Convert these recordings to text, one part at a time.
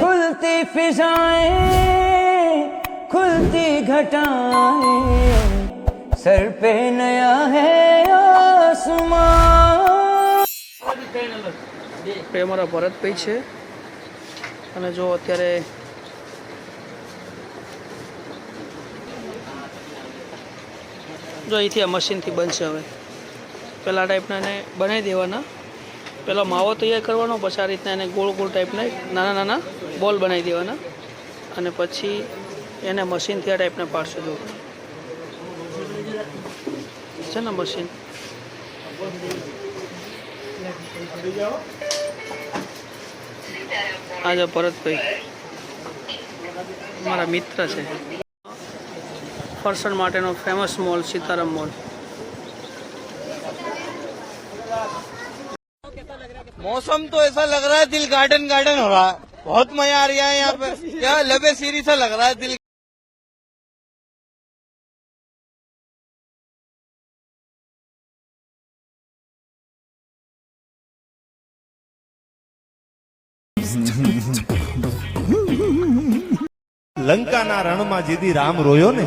खुलती फिजाएं खुलती घटाएं सर पे नया है आसमां। અમારા ભરતભાઈ છે અને જો અત્યારે જો અહીંથી આ મશીનથી બનશે. હવે પેલા ટાઈપના એને બનાવી દેવાના, પેલો માવો તૈયાર કરવાનો, પછી આ રીતના એને ગોળ ગોળ ટાઈપના નાના નાના બોલ બનાવી દેવાના અને પછી એને મશીનથી આ ટાઈપના પાડશે. જો છે ને મશીન. આજે ભરતભાઈ મારા મિત્ર છે. ફરસાણ માટેનો ફેમસ મોલ સીતારામ મોલ. मौसम तो ऐसा लग रहा है दिल गार्डन गार्डन हो रहा है. बहुत मजा आ रहा है यहाँ पे. क्या लबे सीरी सा लग रहा है दिल. લંકા ના રણમાં જેથી રામ રોયો ને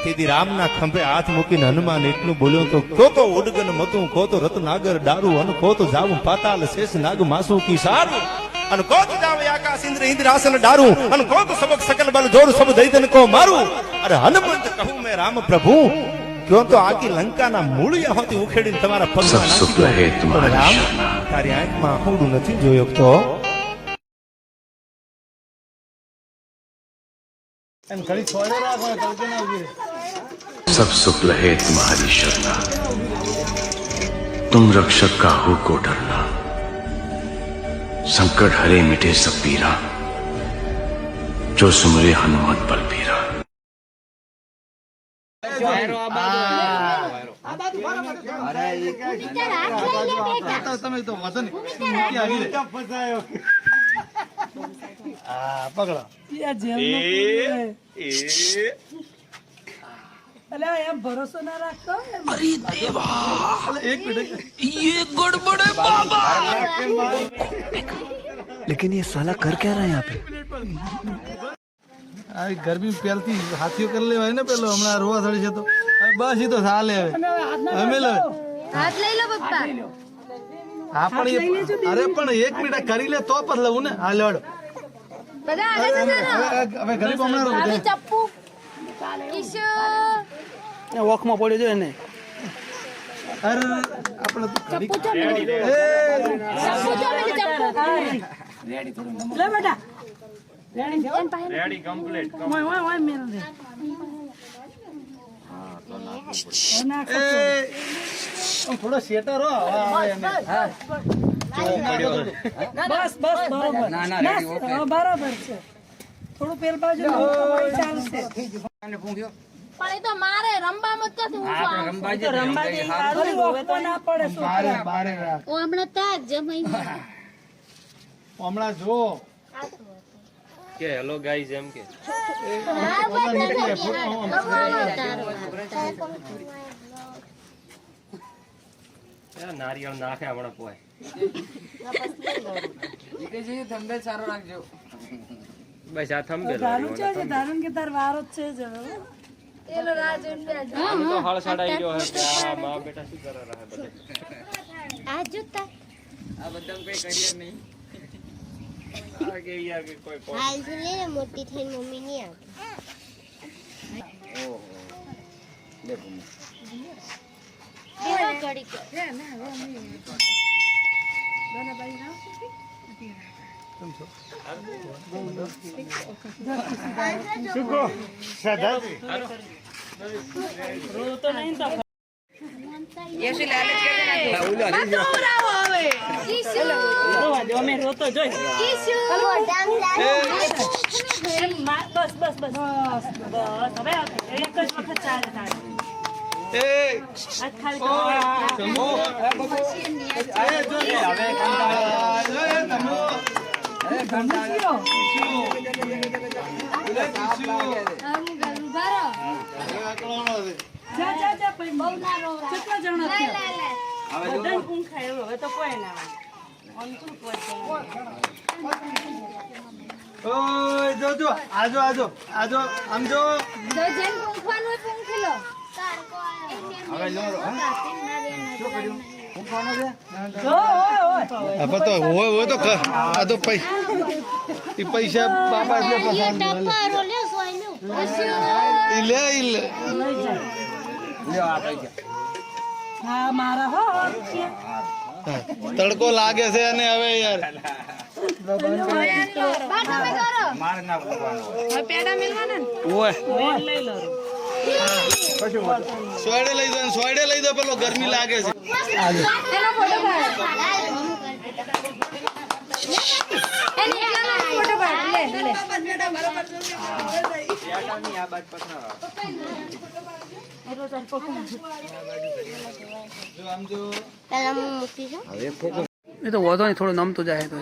તેથી રામના ખંભે હાથ મૂકીને હનુમાન એટલું બોલ્યો તો તો ઉડગન મતું કો તો રત્નાગર ડારું અન કો તો જાવું પાતાલ શેષ નાગ માસુ કી સારું અન કો તો જાવે આકાશ ઇન્દ્ર ઇન્દ્રાસન ડારું અન કો તો સબક સકલ બલ જોર સબ દૈતન કો મારું. અરે હનુમંત કહું મેં રામ પ્રભુ ક્યો તો આખી લંકાના મૂળિયા હોતી ઉખેડીને તમારા પગમાં નાખી દો. રામ તારી આંખમાં આંખું નથી જોયો તો सब शुक्ल है तुम्हारी शरणा, तुम रक्षक का हो को डरना, संकट हरे मिटे सब पीरा, जो सुमरे हनुमत बलबीरा. भरोसा ना रखता. अरे देवा, एक मिनट, ये गड़बड़ है बाबा. लेकिन ये साला कर क्या रहा है यहाँ पे? गर्मी फैलती हाथियों कर ले ना पेलो हमने रोवा सड़ी से तो बस ही तो साले हमें लो हाथ ले लो पप्पा. हाँ पण अरे पण एक मिनट करी ले तो पर लऊ ने हां लड़ બધા આગળ જજો. હવે ગરીબ હમણાં હવે ચપ્પુ કિશુ વોકમાં પડ્યો છે એને. અરે આપણે તો ચપ્પુ ચપ્પુ રેડી થોડું લે બેટા રેડી કમ્પ્લીટ ઓય મેરો રે થોડો સેટર હો હા બસ બસ બરોબર. ના ના રેડી ઓકે બરાબર છે. થોડું પેલ બાજુ ચાલશે. પણ એ તો મારે રંબામાં જ હું તો રંબા દે હારું હોવે તો ના પડે. બારે બારે ઓ હમણાં તાક જમાઈ હમણાં જો કે હેલો ગાઈઝ એમ કે નારિયેળ નાખે હમણાં પોય થંબેલ સારો રાખજો. બસ આ થંબેલ ધારું છે જે ધારણ કે તાર વારો જ છે જ. એલો રાજન બે તો હળ સડાઈ ગયો હે કે આ માં બેટા શું કરે રહે બધે આ જોતા આ બધા કોઈ કરિયર નહીં. આ કે યાર કે કોઈ કોઈ હાલ થી લે મોટી થઈને મમ્મી ની આવે. ઓહો દેખો કેવા કડી કે સુકો સદાજી તો નહીં તો યશી લાલચ કરે ના બતાવરાવો હવે કિશુ રોવા દે અમે રોતો જોઈ. કિશુ ડામ ડામ બસ બસ બસ બસ હવે એક જ વખત ચાલે તારે. એ આ ખાલી તમો આય જો હવે કંટાળો એ તમો એ કંટાળો આમ ગલું બારો જા જા જા ભાઈ બહુ ના રોવા. કેટલા જણા લે થયા? લે લે બધાને ઊંઘ ખાય હવે ઓય જો જો આજો આજો આજો આમ જો જો જેન પૂંખવાનું હોય પૂંખી લો હવે લો હવે તો હોય તો આ તો પૈસા બાપા એટલે ટપારો લે સોયનું લે તડકો લાગે છે અને હવે યાર માર ના પૂછવાનો ઓય સોયડે લઈ દો પેલો ગરમી લાગે છે એનો ફોટો પાડ એની એકલાનો ફોટો પાડ લે એ તો વધો નહીં, થોડું નમતું જાય તો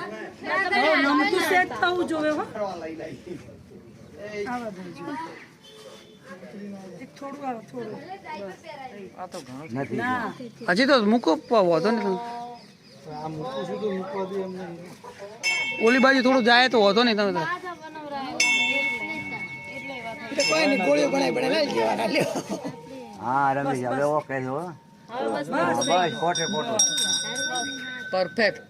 હજી તો મૂકો વધો નહીં. ઓલી બાજુ થોડું જાય તો વધો નહીં. તમે હા રમેશ હવે ઓકે છો બસ કોટે કોટો પરફેક્ટ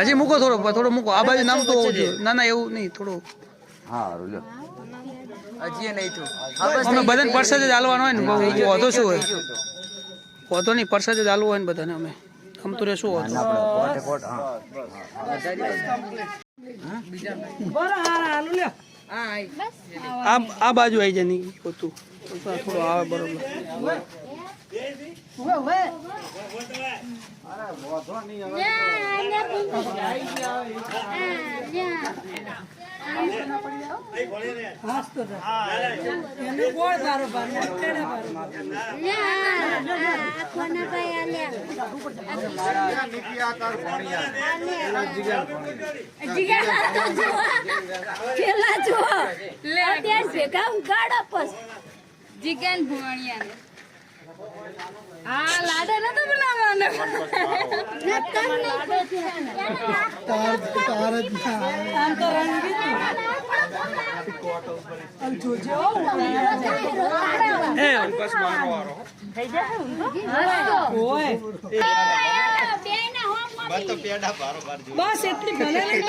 હજી મૂકો, થોડું મૂકો. આ બાજુ નમતું હોવું જોઈએ. ના એવું નહીં, થોડું હા લ્યો હજી નહીં થયું અમે બધાને પરસેજ જ હાલવાનો હોય ને. વધો શું હોય, વધો નહીં, પરસેજ જ હાલવું હોય ને બધાને. અમે આમતું રે શું હોતું. કોટે કોટ હા આ બાજુ આવી જાય નહીં હોતું, થોડું આવે બરોબર. જીગન ભુવાણિયા આ લાડે નતો બનાવવાનો બસ એટલી ભલે લઈ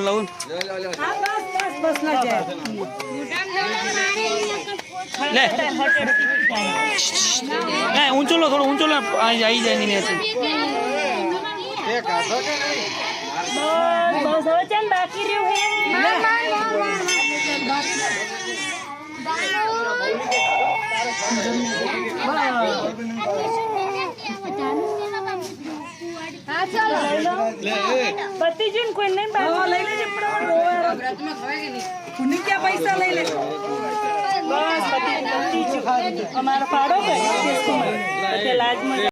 લઉં. લે ઊંચો લો, થોડું ઊંચો લો, આવી જાય ની બાકી પતિજીન કોઈ નહીં લઈ લેજે. ક્યાં પૈસા લઈ લે. બસ અમારો પાડો લાજમાં